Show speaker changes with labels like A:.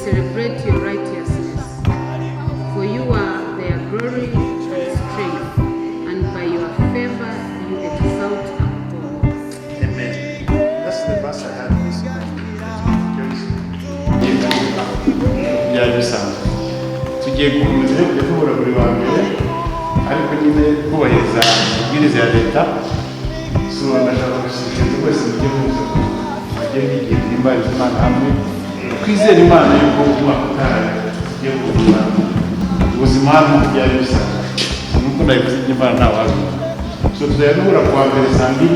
A: celebrate your righteousness. For you are their glory and strength, and by your favor you exalt our God.
B: Amen. That's the verse I had this morning. Tugiye gukomeza kuvura buri wa mbere ariko nyine kubahiriza amabwiriza ya leta. So ndashaka gushishikariza bose mujye muza mujye mwigira imbaraga Imana hamwe twizere Imana yuko umwaka utaha tugiye kugira ubuzima hano byari bisanzwe nuko ndayivuze Imana ntawazi. So tuzayahura kuwa mbere saa 2